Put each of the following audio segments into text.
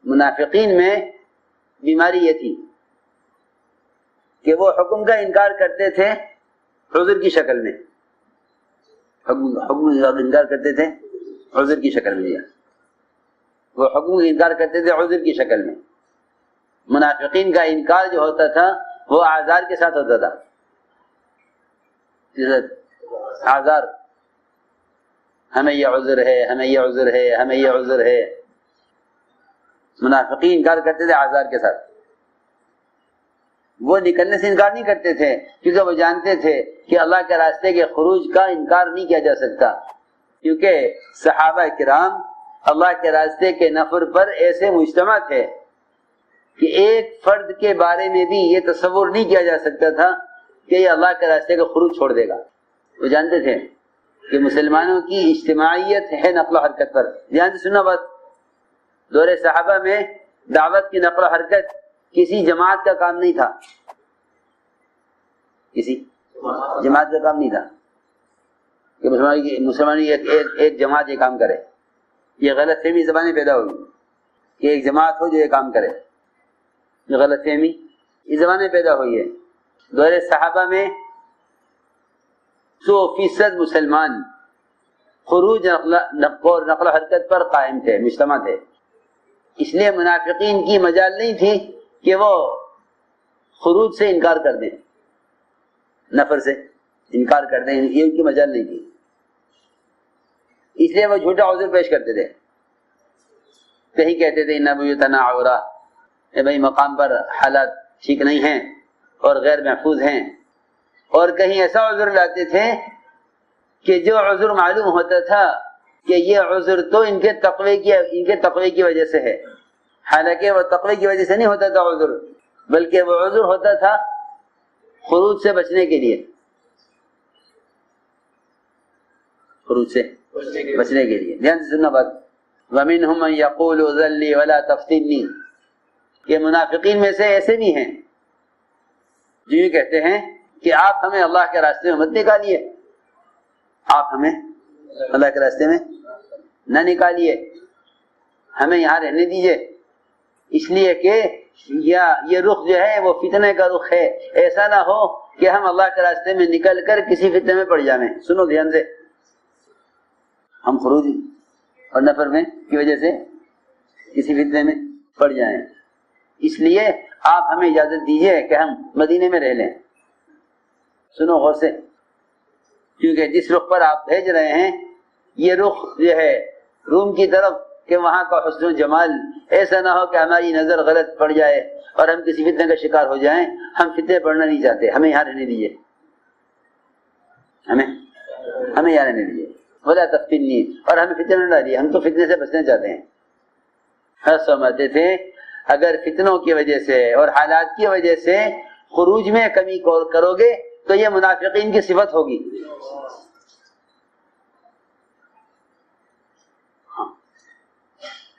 منافقین میں بیماری یہ تھی کہ وہ حکم کا انکار کرتے تھے عذر کی شکل میں، حکم کا انکار کرتے تھے عذر کی شکل میں، وہ حکم کا انکار کرتے تھے عذر کی شکل میں۔ منافقین کا انکار جو ہوتا تھا وہ اعذار کے ساتھ ہوتا تھا، اعذار، ہمیں یہ عذر ہے، ہمیں یہ عذر ہے، ہمیں یہ عذر ہے۔ منافقین انکار کرتے تھے اعذار کے ساتھ، وہ نکلنے سے انکار نہیں کرتے تھے کیونکہ وہ جانتے تھے کہ اللہ کے راستے کے خروج کا انکار نہیں کیا جا سکتا، کیونکہ صحابہ کرام اللہ کے راستے کے نفر پر ایسے مجتمع تھے کہ ایک فرد کے بارے میں بھی یہ تصور نہیں کیا جا سکتا تھا کہ یہ اللہ کے راستے کا خروج چھوڑ دے گا۔ وہ جانتے تھے کہ مسلمانوں کی اجتماعیت ہے نقل و حرکت پر۔ دھیان سے سننا بات، دور صحابہ میں دعوت کی نقل و حرکت کسی جماعت کا کام نہیں تھا، کسی جماعت کا کام نہیں تھا کہ مسلمانوں ایک جماعت یہ کام کرے۔ یہ غلط فہمی زبانیں پیدا ہوئی کہ ایک جماعت ہو جو یہ کام کرے، یہ غلط فہمی یہ زبانیں پیدا ہوئی ہے۔ دور صحابہ میں 100% مسلمان خروج اور نقل و حرکت پر قائم تھے، مجتمع تھے، اس لیے منافقین کی مجال نہیں تھی کہ وہ خروج سے انکار کر دیں، نفر سے انکار کر دیں، یہ ان کی مجال نہیں تھی، اس لیے وہ جھوٹا عذر پیش کرتے تھے۔ کہیں کہتے تھے ان بیوتنا عورا، کہ بھائی مقام پر حالات ٹھیک نہیں ہیں اور غیر محفوظ ہیں، اور کہیں ایسا عذر لاتے تھے کہ جو عذر معلوم ہوتا تھا کہ یہ عذر تو ان کے تقوی کی وجہ سے ہے، حالانکہ وہ تقوی کی وجہ سے نہیں ہوتا تھا عذر، بلکہ وہ عذر ہوتا تھا خروج سے بچنے کے لیے، خروج سے بچنے کے لیے۔ دھیان سے سننا بات، وَمِنْهُمْ مَنْ يَقُولُ ذَلِّي وَلَا تَفْتِنِّي، یہ منافقین میں سے ایسے بھی ہیں جو یہ کہتے ہیں کہ آپ ہمیں اللہ کے راستے میں مت نکالیے، آپ ہمیں اللہ کے راستے میں نہ نکالیے، ہمیں یہاں رہنے دیجئے، اس لیے کہ یہ رخ جو ہے وہ فتنے کا رخ ہے، ایسا نہ ہو کہ ہم اللہ کے راستے میں نکل کر کسی فتنے میں پڑ جائیں۔ سنو دھیان سے، ہم خروج اور نفر میں کی وجہ سے کسی فتنے میں پڑ جائیں، اس لیے آپ ہمیں اجازت دیجئے کہ ہم مدینے میں رہ لیں۔ سنو غور سے، کیونکہ جس رخ پر آپ بھیج رہے ہیں یہ رخ جو ہے روم کی طرف، کہ وہاں کا حسن و جمال، ایسا نہ ہو کہ ہماری نظر غلط پڑ جائے اور ہم کسی فتنے کا شکار ہو جائیں، ہم فتنے پڑنا نہیں چاہتے، ہمیں یہاں رہنے دیجئے، ہمیں یہاں رہنے دیجئے، ولا تفتنی، اور ہمیں فتنے نہ ڈالیے، ہم تو فتنے سے بچنا چاہتے ہیں۔ ہر سمجھتے تھے اگر فتنوں کی وجہ سے اور حالات کی وجہ سے خروج میں کمی کرو گے تو یہ منافقین کی صفت ہوگی۔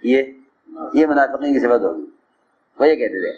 یہ منافقین کی صفت ہوگی، وہ یہ کہتے تھے۔